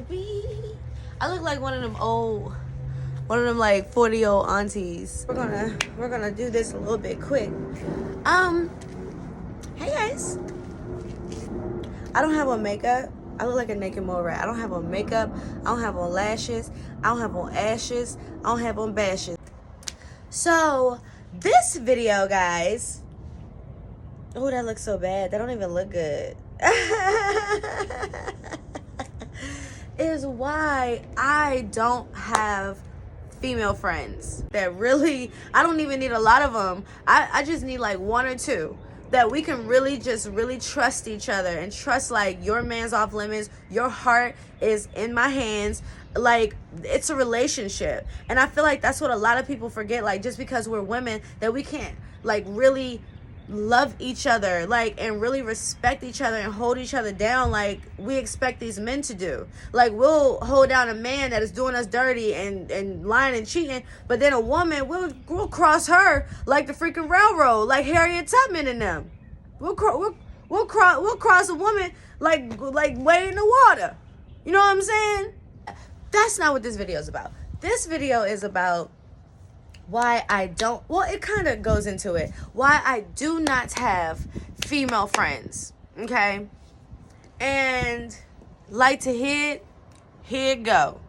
be. I look like one of them like 40-year-old aunties. We're gonna do this a little bit quick. Hey guys. I don't have on makeup. I look like a naked mole rat. I don't have on makeup. I don't have on lashes. I don't have on ashes. I don't have on bashes. So this video, guys. Oh, that looks so bad. That don't even look good. Is why I don't have female friends that really, I don't even need a lot of them. I just need like one or two that we can really trust each other and trust, like, your man's off limits, your heart is in my hands. Like, it's a relationship. And I feel like that's what a lot of people forget. Like, just because we're women, that we can't, like, really love each other, like, and really respect each other and hold each other down like we expect these men to do. Like, we'll hold down a man that is doing us dirty and lying and cheating, but then a woman, we'll cross her like the freaking railroad, like Harriet Tubman and them. We'll cross a woman like way in the water. You know what I'm saying? That's not what this video is about. This video is about why I don't, well, it kind of goes into it, why I do not have female friends, okay? And like to hear it go.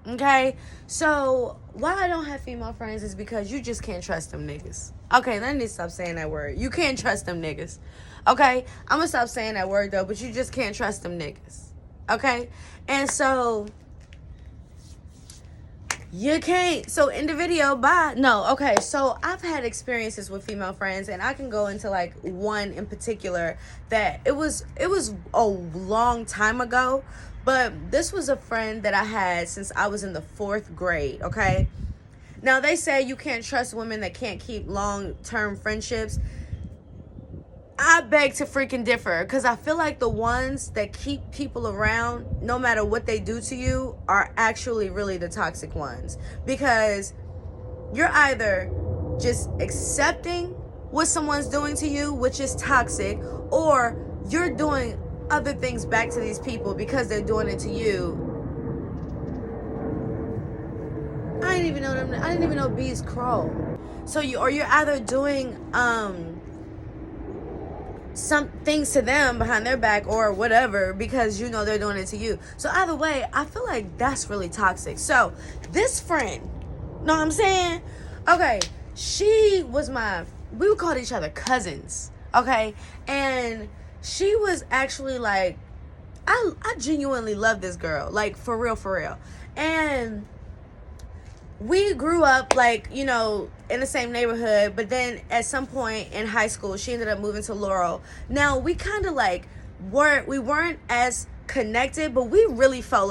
Okay, so why I don't have female friends is because you just can't trust them niggas. Okay, let me stop saying that word. You can't trust them niggas. Okay, I'm gonna stop saying that word though, but you just can't trust them niggas. Okay, and so you can't. So in the video, so I've had experiences with female friends, and I can go into like one in particular that it was a long time ago. But this was a friend that I had since I was in the 4th grade, okay? Now, they say you can't trust women that can't keep long-term friendships. I beg to freaking differ, because I feel like the ones that keep people around, no matter what they do to you, are actually really the toxic ones. Because you're either just accepting what someone's doing to you, which is toxic, or you're doing other things back to these people because they're doing it to you. I didn't even know bees crawl. So you're either doing some things to them behind their back or whatever because you know they're doing it to you. So either way, I feel like that's really toxic. So this friend, know what I'm saying? Okay, we would call each other cousins, okay? And she was actually like, I genuinely love this girl, like for real. And we grew up like, you know, in the same neighborhood, but then at some point in high school, she ended up moving to Laurel. Now we kind of like weren't as connected, but I really felt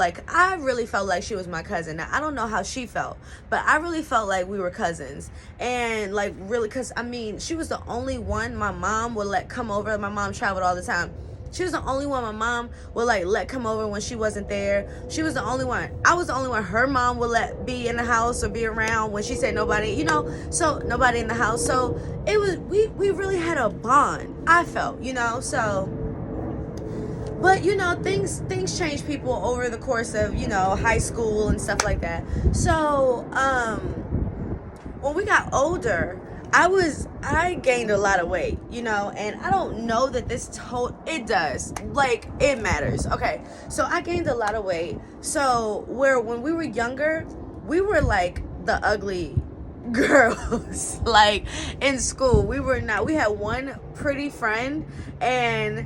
like she was my cousin. Now I don't know how she felt, but I really felt like we were cousins. And like, really, because I mean, she was the only one my mom would let come over. My mom traveled all the time. She was the only one my mom would like let come over when she wasn't there. She was the only one. I was the only one her mom would let be in the house or be around when she said nobody, you know, so nobody in the house. So it was, we really had a bond, I felt, you know. So, but you know, things change people over the course of, you know, high school and stuff like that. So when we got older, I gained a lot of weight, you know, and I don't know that it does, like, it matters. Okay, so I gained a lot of weight. So when we were younger, we were like the ugly girls. Like in school, we had one pretty friend, and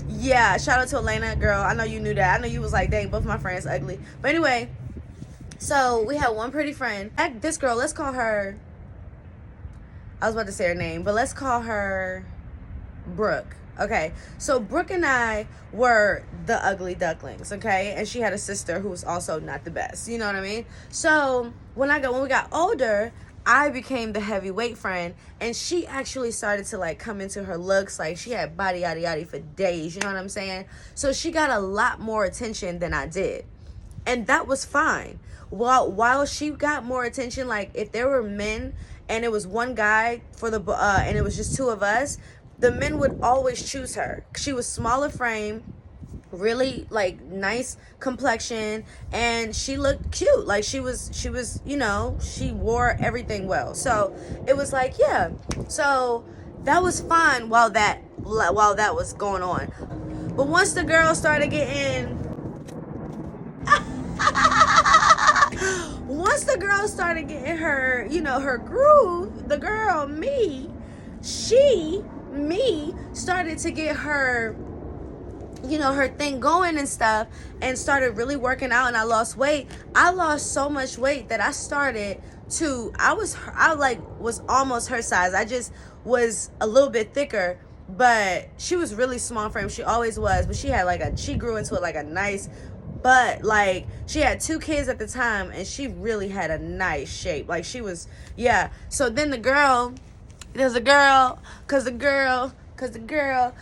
yeah, shout out to Elena, girl. I know you knew that. I know you was like, dang, both my friends ugly. But anyway, so we had one pretty friend. This girl, let's call her, I was about to say her name, but let's call her Brooke. Okay, so Brooke and I were the ugly ducklings, okay? And she had a sister who was also not the best, you know what I mean? So when we got older, I became the heavyweight friend, and she actually started to like come into her looks. Like she had body yada yada for days, you know what I'm saying? So she got a lot more attention than I did, and that was fine. While she got more attention, like if there were men and it was one guy for the and it was just two of us, the men would always choose her. She was smaller frame, really like nice complexion, and she looked cute. Like she was you know, she wore everything well, so it was like, yeah. So that was fine while that was going on. But once the girl started getting once the girl started getting her, you know, her groove, the girl me started to get her, you know, her thing going and stuff, and started really working out, and I lost weight. I lost so much weight that I was almost her size. I just was a little bit thicker, but she was really small frame. She always was, but she grew into like a nice, but like she had 2 kids at the time, and she really had a nice shape. Like she was, yeah. So then the girl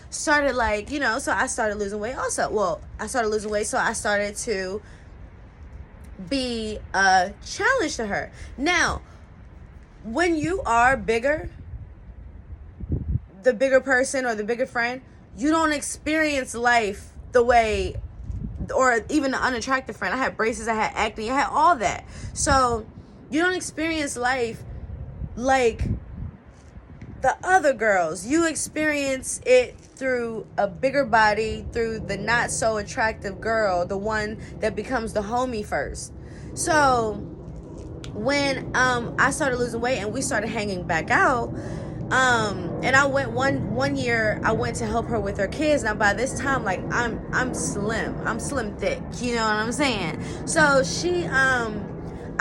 started like, you know, so I started losing weight also. Well, I started losing weight, so I started to be a challenge to her. Now, when you are bigger, the bigger person or the bigger friend, you don't experience life the way, or even the unattractive friend. I had braces, I had acne, I had all that. So you don't experience life like the other girls. You experience it through a bigger body, through the not so attractive girl, the one that becomes the homie first. So when I started losing weight and we started hanging back out, and I went one year, I went to help her with her kids. Now by this time, like I'm slim thick, you know what I'm saying? So she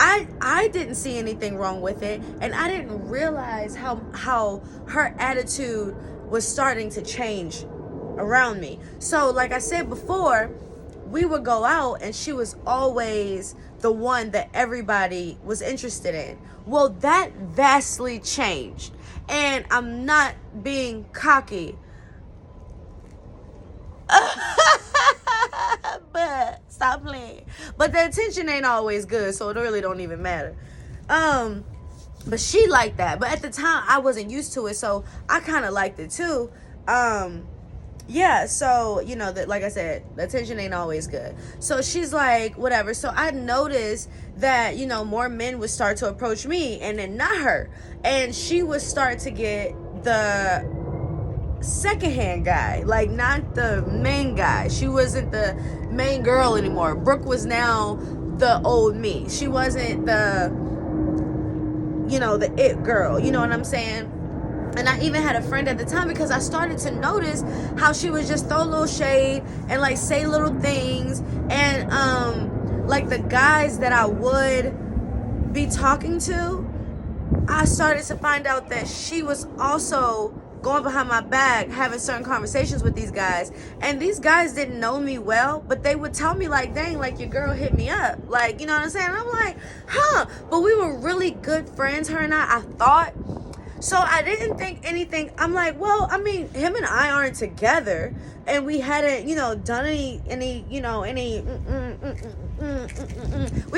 I didn't see anything wrong with it, and I didn't realize how her attitude was starting to change around me. So like I said before, we would go out and she was always the one that everybody was interested in. Well, that vastly changed, and I'm not being cocky. But stop playing. But the attention ain't always good, so it really don't even matter. But she liked that. But at the time, I wasn't used to it, so I kind of liked it too. Yeah, so, you know, that, like I said, the attention ain't always good. So she's like, whatever. So I noticed that, you know, more men would start to approach me, and then not her. And she would start to get the secondhand guy, like not the main guy. She wasn't the main girl anymore. Brooke was now the old me. She wasn't the, you know, the it girl, you know what I'm saying? And I even had a friend at the time, because I started to notice how she would just throw a little shade and like say little things, and like the guys that I would be talking to, I started to find out that she was also going behind my back, having certain conversations with these guys. And these guys didn't know me well, but they would tell me like, dang, like your girl hit me up. Like, you know what I'm saying? And I'm like, huh. But we were really good friends, her and I thought. So I didn't think anything. I'm like, well, I mean, him and I aren't together, and we hadn't, you know, done any, you know, we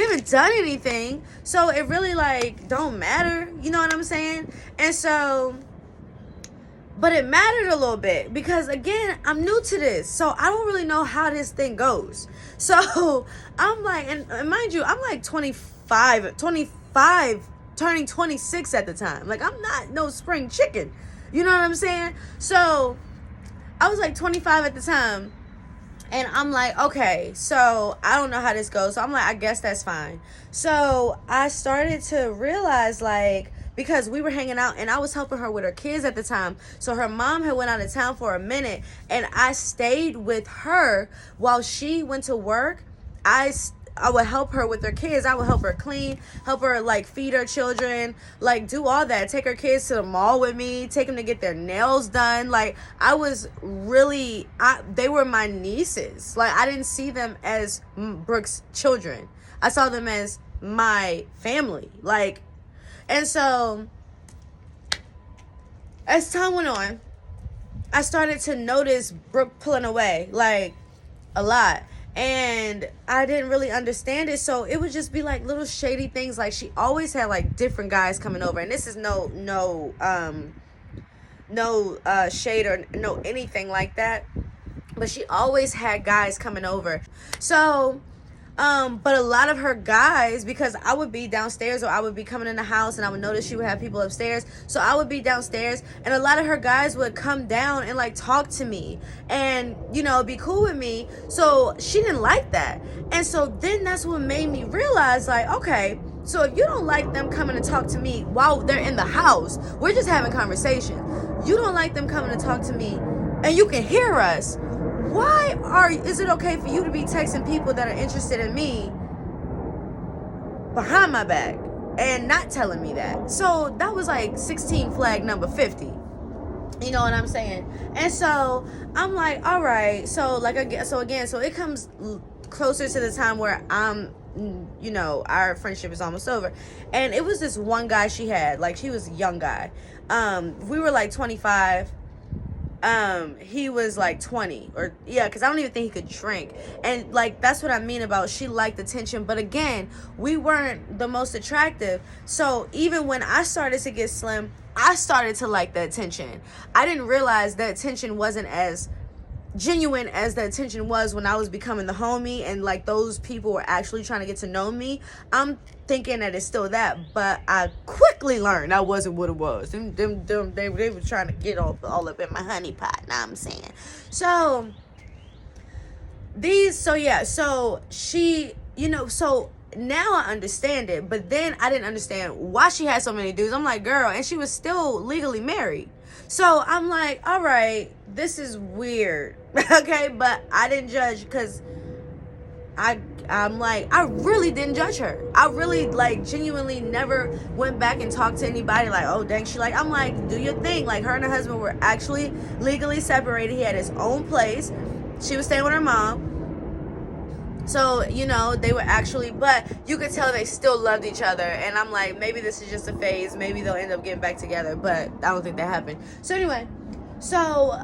haven't done anything. So it really like don't matter, you know what I'm saying? And so, but it mattered a little bit, because again, I'm new to this, so I don't really know how this thing goes. So I'm like, and mind you, I'm like 25, turning 26 at the time. Like, I'm not no spring chicken, you know what I'm saying? So I was like 25 at the time, and I'm like, okay, so I don't know how this goes. So I'm like, I guess that's fine. So I started to realize, like, because we were hanging out and I was helping her with her kids at the time. So her mom had went out of town for a minute, and I stayed with her while she went to work. I would help her with her kids. I would help her clean, help her like feed her children, like do all that. Take her kids to the mall with me, take them to get their nails done. Like I was really, they were my nieces. Like I didn't see them as Brooke's children. I saw them as my family. Like, And so as time went on, I started to notice Brooke pulling away, like, a lot. And I didn't really understand it. So it would just be like little shady things. Like, she always had like different guys coming over. And this is no shade or no anything like that. But she always had guys coming over. So but a lot of her guys, because I would be downstairs or I would be coming in the house and I would notice she would have people upstairs. So I would be downstairs and a lot of her guys would come down and like talk to me and, you know, be cool with me. So she didn't like that. And so then that's what made me realize, like, okay, so if you don't like them coming to talk to me while they're in the house, we're just having conversation. You don't like them coming to talk to me and you can hear us. Is it okay for you to be texting people that are interested in me behind my back and not telling me that? So that was like 16 flag number 50. You know what I'm saying? And so I'm like, all right. So like, so it comes closer to the time where you know, our friendship is almost over. And it was this one guy she had, like, he was a young guy. We were like 25. He was like 20 or yeah, because I don't even think he could drink. And like, that's what I mean about she liked attention. But again, we weren't the most attractive. So even when I started to get slim, I started to like the attention. I didn't realize that attention wasn't as genuine as the attention was when I was becoming the homie and like those people were actually trying to get to know me. I'm thinking that it's still that, but I quickly learned that wasn't what it was. They were trying to get all up in my honey pot. Now I'm saying. So she, you know, so now I understand it, but then I didn't understand why she had so many dudes. I'm like, girl, and she was still legally married. So I'm like, all right, this is weird. Okay, but I didn't judge because I'm like, I really didn't judge her. I really, like, genuinely never went back and talked to anybody like, oh, dang, she like, I'm like, do your thing. Like, her and her husband were actually legally separated. He had his own place. She was staying with her mom. So, you know, they were actually, but you could tell they still loved each other. And I'm like, maybe this is just a phase. Maybe they'll end up getting back together. But I don't think that happened. So anyway, so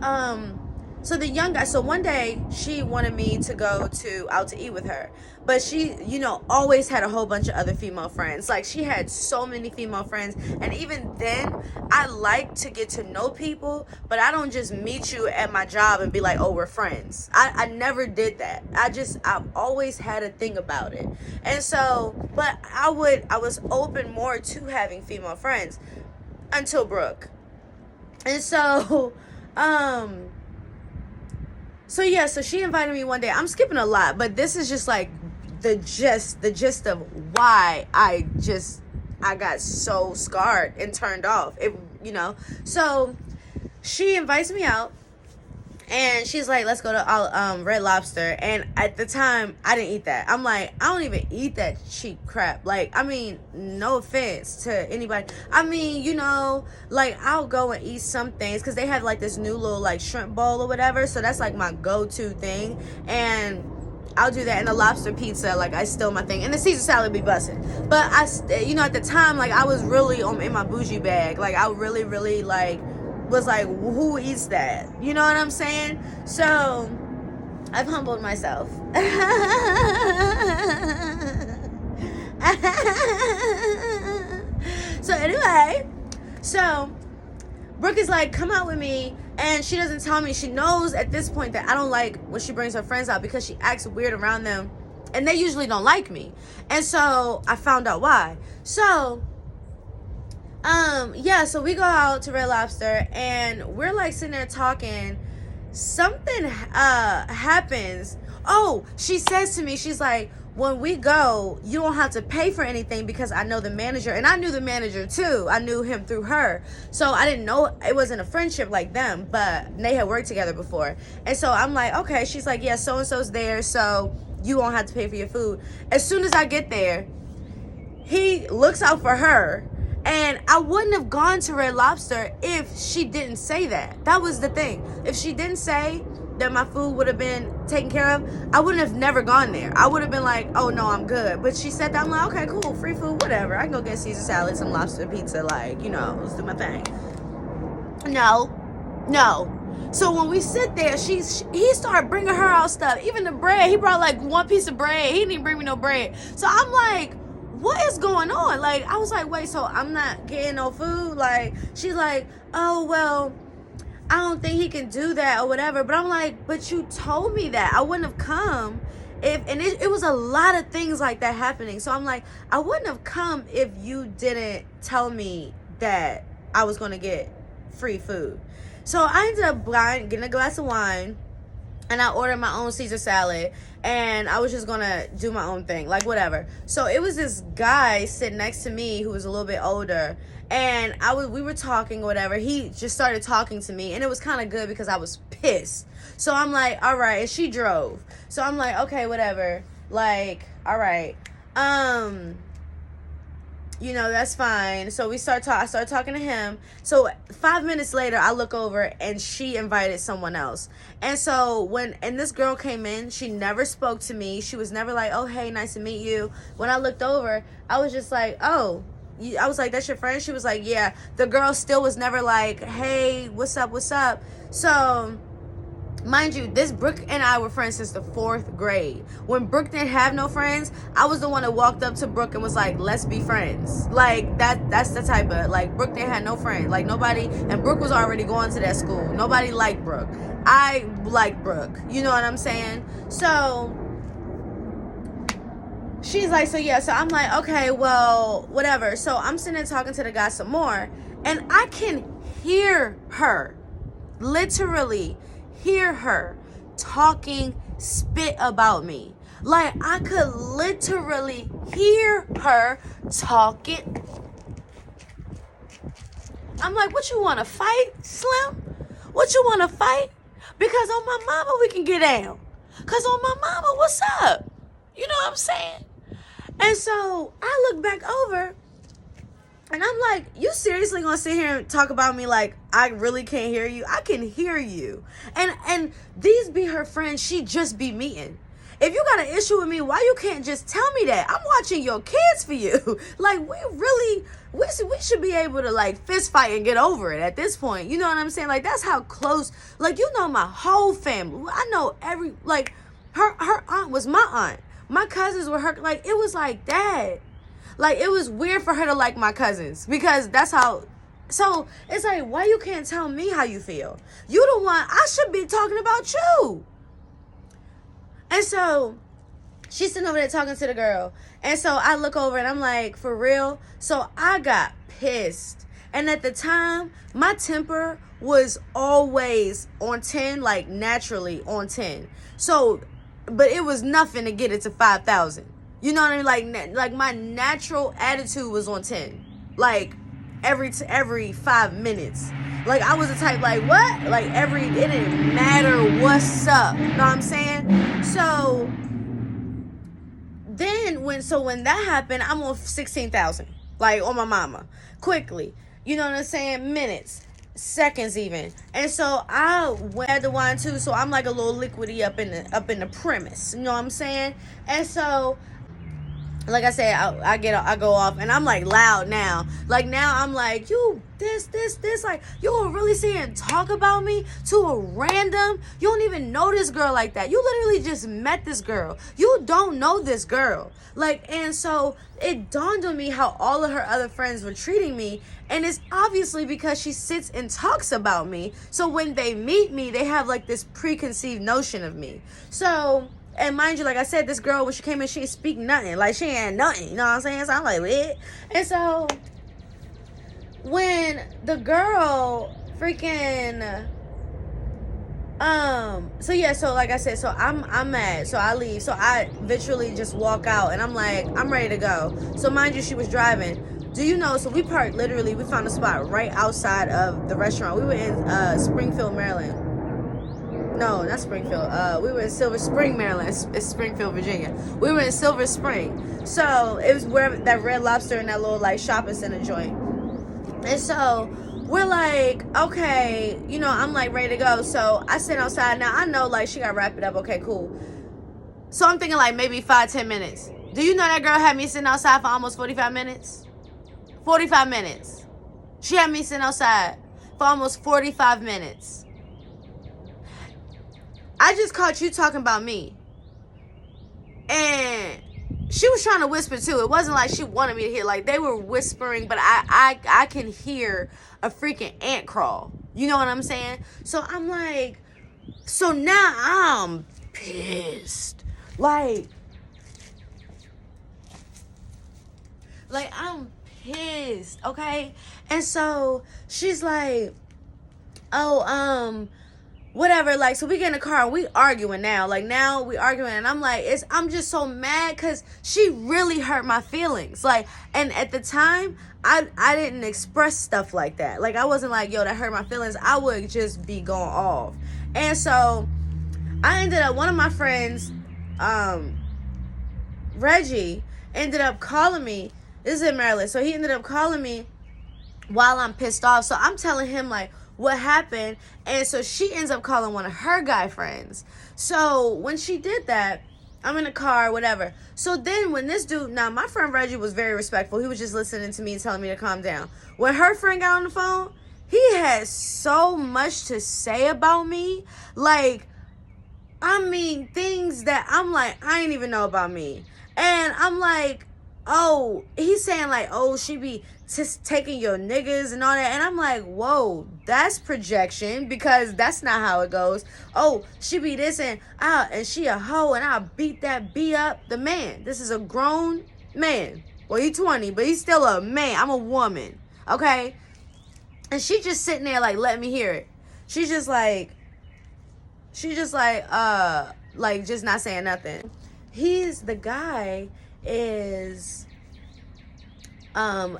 the young guy, so one day she wanted me to go out to eat with her. But she, you know, always had a whole bunch of other female friends. Like, she had so many female friends. And even then, I like to get to know people, but I don't just meet you at my job and be like, oh, we're friends. I never did that. I've always had a thing about it. And so, but I was open more to having female friends until Brooke. And so, so she invited me one day. I'm skipping a lot, but this is just like the gist of why I got so scarred and turned off. It, you know. So she invites me out and she's like, let's go to Red Lobster. And at the time, I didn't eat that. I'm like, I don't even eat that cheap crap. Like, I mean, no offense to anybody. I mean, you know, like, I'll go and eat some things because they have like this new little like shrimp bowl or whatever. So that's like my go-to thing. And I'll do that. And the lobster pizza, like, I still my thing. And the Caesar salad be busting. But you know, at the time, like, I was really in my bougie bag. Like, I really, really, like, was like, who eats that? You know what I'm saying? So I've humbled myself. So anyway, so Brooke is like, come out with me. And she doesn't tell me. She knows at this point that I don't like when she brings her friends out because she acts weird around them. And they usually don't like me. And so I found out why. So, so we go out to Red Lobster and we're like sitting there talking. Something happens. Oh, she says to me, she's like, when we go, you don't have to pay for anything because I know the manager. And I knew the manager too. I knew him through her. So I didn't know it wasn't a friendship like them, but they had worked together before. And so I'm like, okay. She's like, yeah, so-and-so's there, so you won't have to pay for your food. As soon as I get there, he looks out for her. And I wouldn't have gone to Red Lobster if she didn't say that. That was the thing. If she didn't say, that my food would have been taken care of, I wouldn't have never gone there. I would have been like, oh no, I'm good. But she said that, I'm like, okay, cool, free food, whatever. I can go get Caesar salad, some lobster pizza, like, you know, let's do my thing. No. So when we sit there, he started bringing her out stuff. Even the bread, he brought like one piece of bread. He didn't even bring me no bread. So I'm like, what is going on? Like, I was like, wait, so I'm not getting no food? Like, she's like, oh, well, I don't think he can do that or whatever. But I'm like, but you told me that. I wouldn't have come it was a lot of things like that happening. So I'm like, I wouldn't have come if you didn't tell me that I was going to get free food. So I ended up getting a glass of wine, and I ordered my own Caesar salad, and I was just gonna do my own thing, like whatever. So it was this guy sitting next to me who was a little bit older, and we were talking or whatever. He just started talking to me, and it was kind of good because I was pissed. So I'm like, all right, and she drove. So I'm like, okay, whatever. Like, all right. You know, that's fine. So I started talking to him. So 5 minutes later, I look over and she invited someone else. And so and this girl came in, she never spoke to me. She was never like, oh, hey, nice to meet you. When I looked over, I was just like, oh, I was like, that's your friend? She was like, yeah. The girl still was never like, hey, what's up? So, mind you, this Brooke and I were friends since the 4th grade. When Brooke didn't have no friends, I was the one that walked up to Brooke and was like, let's be friends. Like, that's the type of, like, Brooke didn't have no friends. Like, nobody, and Brooke was already going to that school. Nobody liked Brooke. I liked Brooke. You know what I'm saying? So, she's like, so yeah. So I'm like, okay, well, whatever. So I'm sitting there talking to the guy some more, and I can hear her, literally hear her talking spit about me. Like, I could literally hear her talking. I'm like, what you want to fight, Slim? What you want to fight? Because on my mama, we can get down. Because on my mama, what's up? You know what I'm saying? And so I look back over, and I'm like, you seriously gonna sit here and talk about me like I really can't hear you? I can hear you. And these be her friends she just be meeting. If you got an issue with me, why you can't just tell me that? I'm watching your kids for you. Like, we should be able to, like, fist fight and get over it at this point. You know what I'm saying? Like, that's how close, like, you know my whole family. I know like, her aunt was my aunt. My cousins were her, like, it was like that. Like, it was weird for her to like my cousins because that's how. So it's like, why you can't tell me how you feel? You the one, I should be talking about you. And so she's sitting over there talking to the girl. And so I look over and I'm like, for real? So I got pissed. And at the time, my temper was always on 10, like naturally on 10. So, but it was nothing to get it to 5,000. You know what I mean? Like my natural attitude was on 10. Like every 5 minutes. Like I was the type like, what? Like it didn't matter what's up. You know what I'm saying? So then when that happened, I'm on 16,000. Like on my mama. Quickly. You know what I'm saying? Minutes. Seconds even. And so I had the wine too, so I'm like a little liquidy up in the premise. You know what I'm saying? And so like I said, I go off and I'm like loud now. Like now I'm like, you this, like you will really sit here and talk about me to a random. You don't even know this girl like that. You literally just met this girl. You don't know this girl. Like, and so it dawned on me how all of her other friends were treating me. And it's obviously because she sits and talks about me. So when they meet me, they have like this preconceived notion of me. So, and mind you, like I said, this girl, when she came in, she didn't speak nothing. Like, she ain't nothing. You know what I'm saying? So I'm like, what? And so, when the girl freaking, so yeah, so like I said, so I'm mad. So I leave. So I literally just walk out, and I'm like, I'm ready to go. So mind you, she was driving. Do you know, so we parked, literally, we found a spot right outside of the restaurant. We were in Springfield, Maryland. No, not Springfield. We were in Silver Spring, Maryland. It's Springfield, Virginia. We were in Silver Spring. So it was where that Red Lobster and that little like shopping center joint. And so we're like, okay, you know, I'm like ready to go. So I sit outside. Now I know like she got to wrap it up. Okay, cool. So I'm thinking like maybe 5-10 minutes. Do you know that girl had me sitting outside for almost 45 minutes? 45 minutes. She had me sitting outside for almost 45 minutes. I just caught you talking about me. And she was trying to whisper too. It wasn't like she wanted me to hear. Like they were whispering, but I can hear a freaking ant crawl. You know what I'm saying? So I'm like, so now I'm pissed. Like I'm pissed, okay? And so she's like, oh, whatever, like, so we get in the car and we arguing now. Like, now we arguing, and I'm like, I'm just so mad because she really hurt my feelings. Like, and at the time, I didn't express stuff like that. Like, I wasn't like, yo, that hurt my feelings. I would just be going off. And so I ended up, one of my friends, Reggie, ended up calling me. This is in Maryland. So he ended up calling me while I'm pissed off. So I'm telling him, like, what happened. And so she ends up calling one of her guy friends. So when she did that, I'm in the car, whatever. So then when this dude, now my friend Reggie was very respectful. He was just listening to me and telling me to calm down. When her friend got on the phone, he had so much to say about me. Like, I mean, things that I'm like, I ain't even know about me. And I'm like, oh, he's saying like, oh, she be just taking your niggas and all that. And I'm like, whoa, that's projection, because that's not how it goes. Oh, she be this and she a hoe and I'll beat that B up. The man, this is a grown man. Well, he's 20, but he's still a man. I'm a woman, okay? And she just sitting there like, let me hear it. She's just like, just not saying nothing. The guy is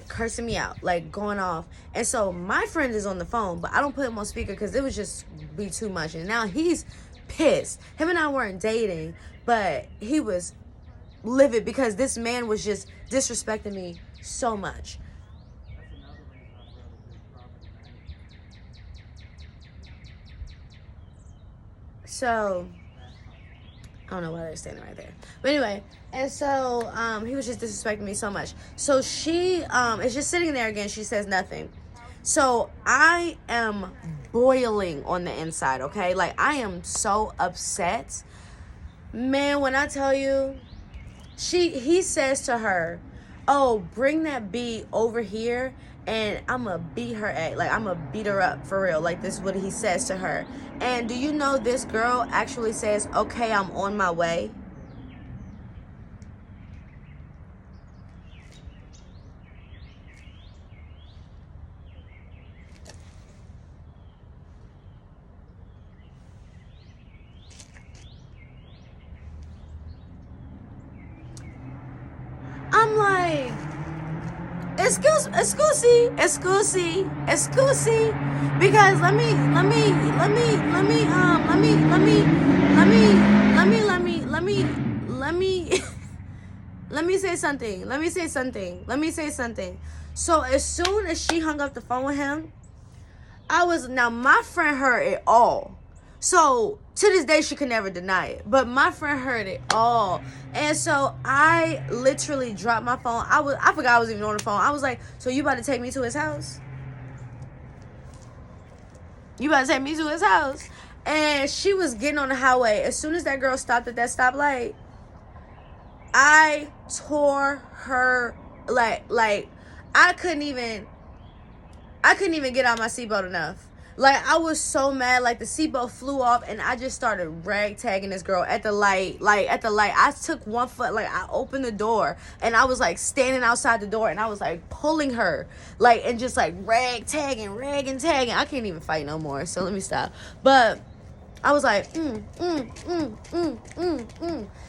cursing me out, like going off. And so my friend is on the phone, but I don't put him on speaker because it would just be too much. And now he's pissed. Him and I weren't dating, but he was livid because this man was just disrespecting me so much. So I don't know why they're standing right there. But anyway, and so he was just disrespecting me so much. So she is just sitting there again. She says nothing. So I am boiling on the inside, okay? Like, I am so upset. Man, when I tell you, he says to her, oh, bring that B over here and I'm going to beat her at, like, I'm going to beat her up for real. Like, this is what he says to her. And do you know this girl actually says, okay, I'm on my way? I'm like, excuse because let me say something. So as soon as she hung up the phone with him, now my friend heard it all. So to this day, she could never deny it. But my friend heard it all. And so I literally dropped my phone. I forgot I was even on the phone. I was like, so you about to take me to his house? You about to take me to his house? And she was getting on the highway. As soon as that girl stopped at that stoplight, I tore her, like I couldn't even get out my seatbelt enough. Like, I was so mad. Like, the seatbelt flew off, and I just started rag-tagging this girl at the light. Like, at the light, I took one foot, like, I opened the door, and I was, like, standing outside the door, and I was, like, pulling her, like, and just, like, ragging. I can't even fight no more, so let me stop. But I was like,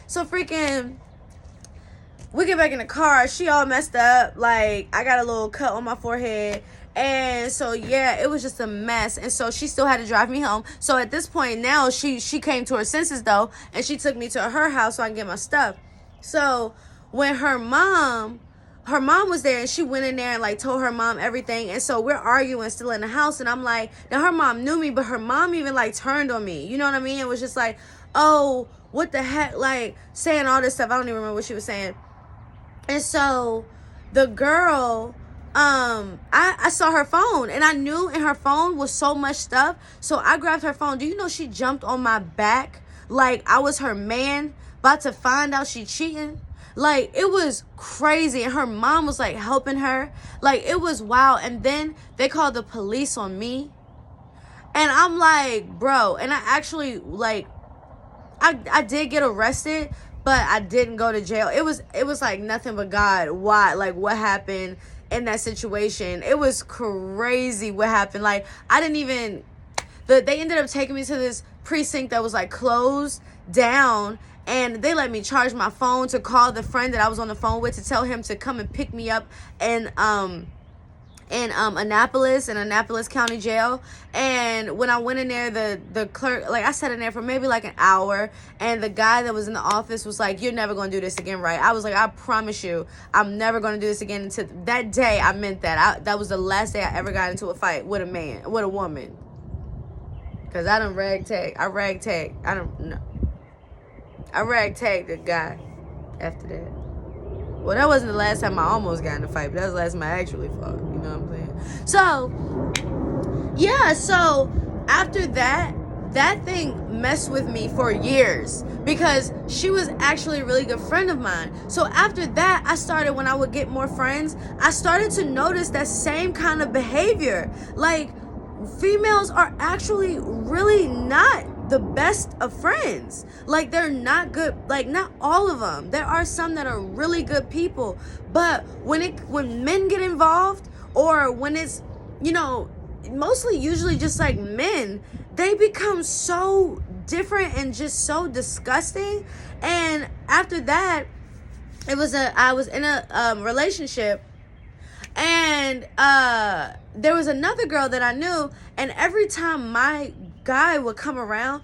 So freaking, we get back in the car. She all messed up. Like, I got a little cut on my forehead. And so, yeah, it was just a mess. And so she still had to drive me home. So at this point now, she came to her senses, though. And she took me to her house so I can get my stuff. So when her mom her mom was there, and she went in there and like told her mom everything. And so we're arguing still in the house, and I'm like, now her mom knew me, but her mom even like turned on me, you know what I mean? It was just like, oh, what the heck, like saying all this stuff. I don't even remember what she was saying. And so the girl, I saw her phone, and I knew in her phone was so much stuff. So I grabbed her phone. Do you know she jumped on my back like I was her man, about to find out she cheating? Like, it was crazy. And her mom was like helping her. Like, it was wild. And then they called the police on me. And I'm like, bro. And I actually, like, I did get arrested, but I didn't go to jail. It was like nothing but God. Why? Like, what happened in that situation? It was crazy what happened. Like, I didn't even, they ended up taking me to this precinct that was like closed down, and they let me charge my phone to call the friend that I was on the phone with to tell him to come and pick me up in Annapolis County Jail. And when I went in there, the clerk, like, I sat in there for maybe like an hour, and the guy that was in the office was like, you're never going to do this again, right? I was like, I promise you, I'm never going to do this again. Until that day, I meant that. That was the last day I ever got into a fight with a woman. Because I done ragtag. I ragtagged the guy after that. Well, that wasn't the last time I almost got in a fight, but that was the last time I actually fought. You know what I'm saying? So, yeah. So, after that thing messed with me for years, because she was actually a really good friend of mine. So, after that, I started, when I would get more friends, I started to notice that same kind of behavior. Like, females are actually really not the best of friends. Like, they're not good. Like, not all of them. There are some that are really good people, but when men get involved, or when it's, you know, mostly usually just like men, they become so different and just so disgusting. And after that, I was in a relationship, and there was another girl that I knew, and every time my guy would come around,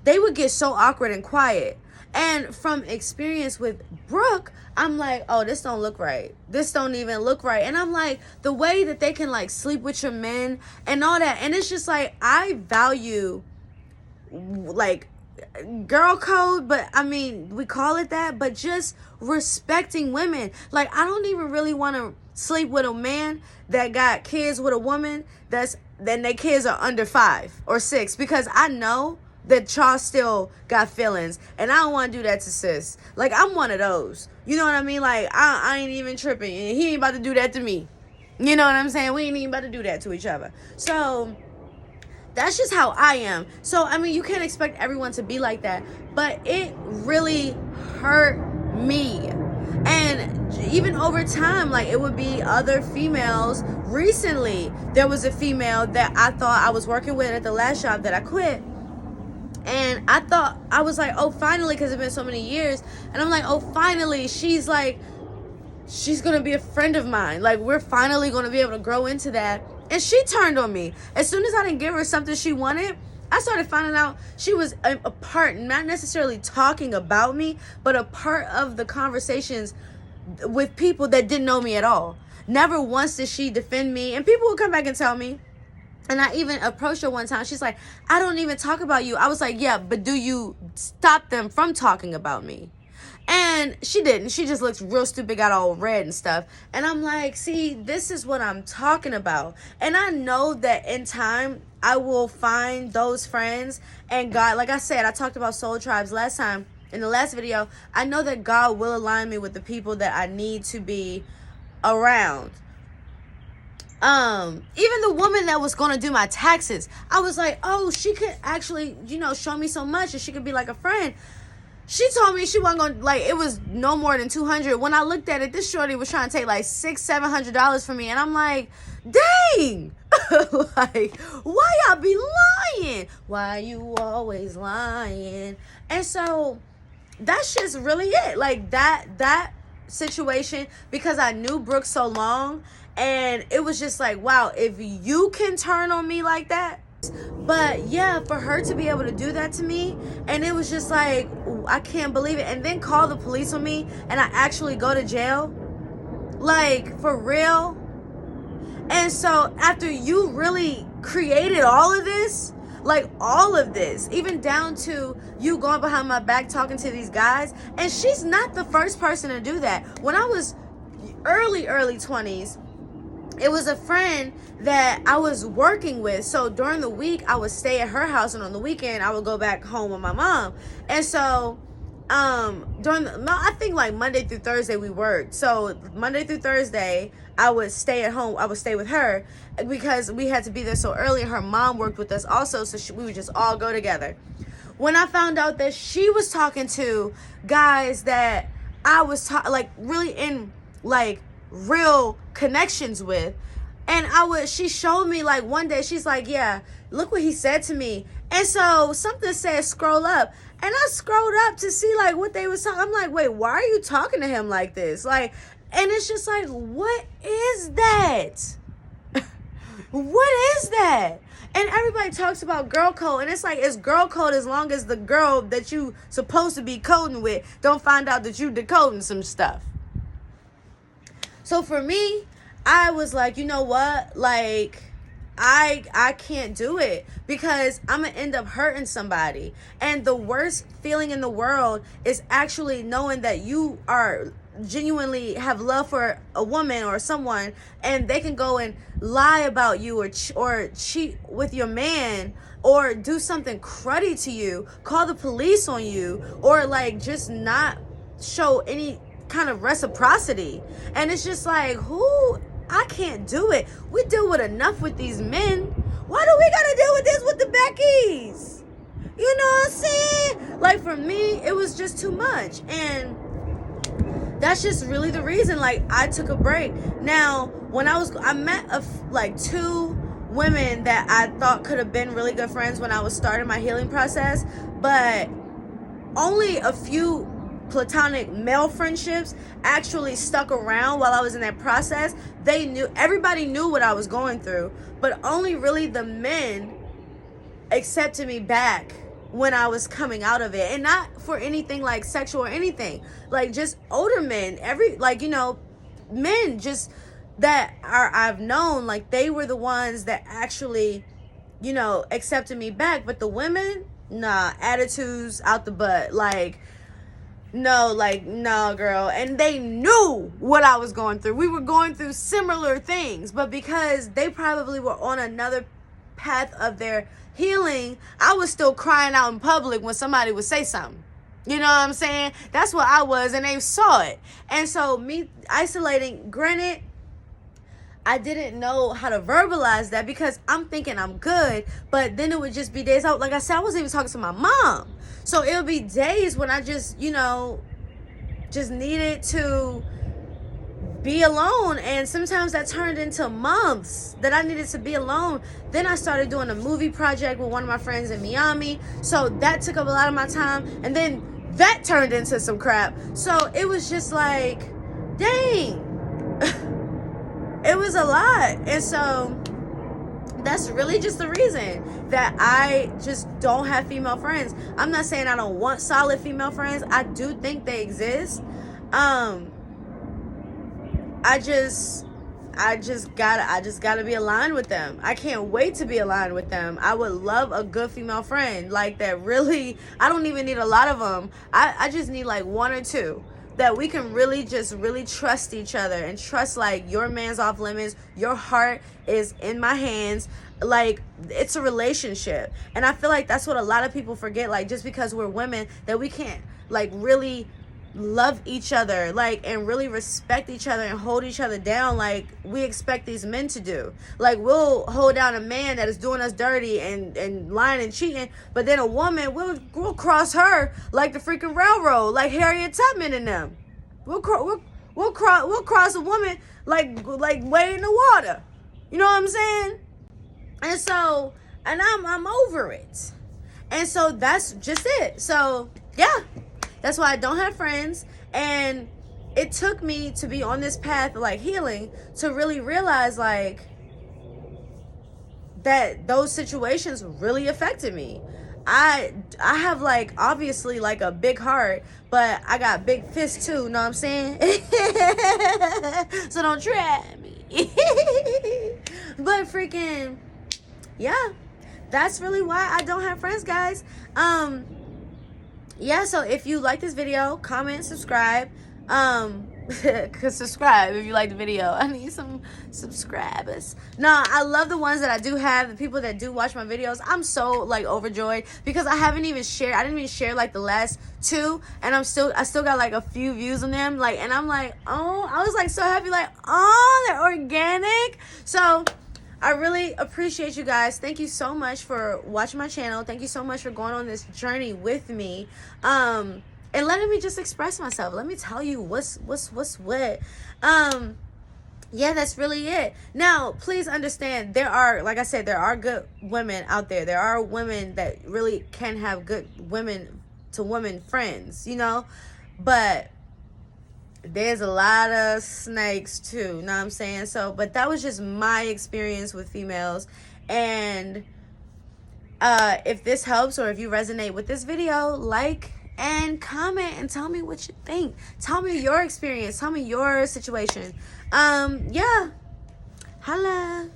they would get so awkward and quiet. And from experience with Brooke, I'm like, oh, this don't look right. This don't even look right. And I'm like, the way that they can like sleep with your men and all that. And it's just like, I value like girl code, but I mean, we call it that, but just respecting women. Like, I don't even really want to sleep with a man that got kids with a woman then their kids are under 5 or 6, because I know that y'all still got feelings, and I don't want to do that to sis. Like, I'm one of those, you know what I mean? Like, I ain't even tripping, and he ain't about to do that to me, you know what I'm saying? We ain't even about to do that to each other. So that's just how I am. So I mean, you can't expect everyone to be like that, but it really hurt me. And even over time, like, it would be other females. Recently, there was a female that I thought I was working with at the last job that I quit. And I was like, oh, finally, because it's been so many years. And I'm like, oh, finally, she's going to be a friend of mine. Like, we're finally going to be able to grow into that. And she turned on me. As soon as I didn't give her something she wanted, I started finding out she was a part, not necessarily talking about me, but a part of the conversations with people that didn't know me at all. Never once did she defend me. And people would come back and tell me. And I even approached her one time. She's like, I don't even talk about you. I was like, yeah, but do you stop them from talking about me? And she didn't. She just looked real stupid, got all red and stuff. And I'm like, see, this is what I'm talking about. And I know that in time, I will find those friends. And God, like I said, I talked about soul tribes last time in the last video. I know that God will align me with the people that I need to be around. Even the woman that was going to do my taxes, I was like, oh, she could actually, show me so much, and she could be like a friend. She told me she wasn't going to, like, it was no more than $200. When I looked at it, this shorty was trying to take like $600-$700 from me. And I'm like, dang, like, why y'all be lying? Why you always lying? And so that's just really it. Like, that situation, because I knew Brooke so long, and it was just like, wow, if you can turn on me like that. But yeah, for her to be able to do that to me, and it was just like, I can't believe it. And then call the police on me, and I actually go to jail. Like, for real? And so after you really created all of this, like all of this, even down to you going behind my back talking to these guys, and she's not the first person to do that. When I was early 20s, it was a friend that I was working with. So during the week, I would stay at her house, and on the weekend, I would go back home with my mom. And so I think like Monday through Thursday we worked. So Monday through Thursday, I would stay at home. I would stay with her because we had to be there so early. Her mom worked with us also, so we would just all go together. When I found out that she was talking to guys that I was like really in like real connections with, and she showed me, like, one day she's like, yeah, look what he said to me. And so something said scroll up, and I scrolled up to see like what they was talking. I'm like, wait, why are you talking to him like this? Like, and it's just like, what is that? What is that? And everybody talks about girl code, and it's like, it's girl code as long as the girl that you supposed to be coding with don't find out that you decoding some stuff. So for me, I was like, you know what? Like, I can't do it because I'm going to end up hurting somebody. And the worst feeling in the world is actually knowing that you are genuinely have love for a woman or someone, and they can go and lie about you or cheat with your man or do something cruddy to you, call the police on you, or like just not show any kind of reciprocity. And it's just like, I can't do it. We deal with enough with these men. Why do we gotta deal with this with the Beckys? You know what I'm saying? Like, for me, it was just too much. And that's just really the reason, like, I took a break. Now, when I met like 2 women that I thought could have been really good friends when I was starting my healing process, but only a few platonic male friendships actually stuck around while I was in that process. Everybody knew what I was going through, but only really the men accepted me back when I was coming out of it. And not for anything like sexual or anything, like just older men, men just that I've known, like they were the ones that actually, accepted me back. But the women, nah, attitudes out the butt, like, no, girl. And they knew what I was going through. We were going through similar things, but because they probably were on another path of their healing, I was still crying out in public when somebody would say something. You know what I'm saying? That's what I was, and they saw it. And so me isolating, granted, I didn't know how to verbalize that because I'm thinking I'm good, but then it would just be days out. Like I said, I wasn't even talking to my mom. So it would be days when I just, just needed to be alone. And sometimes that turned into months that I needed to be alone. Then I started doing a movie project with one of my friends in Miami. So that took up a lot of my time. And then that turned into some crap. So it was just like, dang. It was a lot. And so that's really just the reason that I just don't have female friends. I'm not saying I don't want solid female friends. I do think they exist. I just gotta be aligned with them. I can't wait to be aligned with them. I would love a good female friend like that. Really, I don't even need a lot of them. I just need like 1 or 2 that we can really trust each other and trust, like, your man's off limits, your heart is in my hands. Like, it's a relationship. And I feel like that's what a lot of people forget. Like, just because we're women, that we can't, like, really love each other, like, and really respect each other and hold each other down like we expect these men to do. Like, we'll hold down a man that is doing us dirty and lying and cheating, but then a woman, we'll cross her like the freaking railroad, like Harriet Tubman and them. We'll cross a woman like way in the water. You know what I'm saying? And so, and I'm over it. And so that's just it. So yeah. That's why I don't have friends. And it took me to be on this path of, like, healing to really realize, like, that those situations really affected me. I I have like obviously like a big heart, but I got big fists too, know what I'm saying? So don't try me. But freaking yeah, that's really why I don't have friends, guys. Yeah, so if you like this video, comment, subscribe. Cause subscribe if you like the video. I need some subscribers. Nah, I love the ones that I do have, the people that do watch my videos. I'm so like overjoyed because I didn't even share like the last two, and I still got like a few views on them, like, and I'm like, oh, I was like so happy, like, oh, they're organic. So I really appreciate you guys. Thank you so much for watching my channel. Thank you so much for going on this journey with me. And letting me just express myself. Let me tell you what's what. Yeah, that's really it. Now, please understand, there are, like I said, there are good women out there. There are women that really can have good women to women friends, you know? But there's a lot of snakes too, know what I'm saying? So, but that was just my experience with females. And if this helps, or if you resonate with this video, like and comment and tell me what you think. Tell me your experience. Tell me your situation. Yeah. Holla.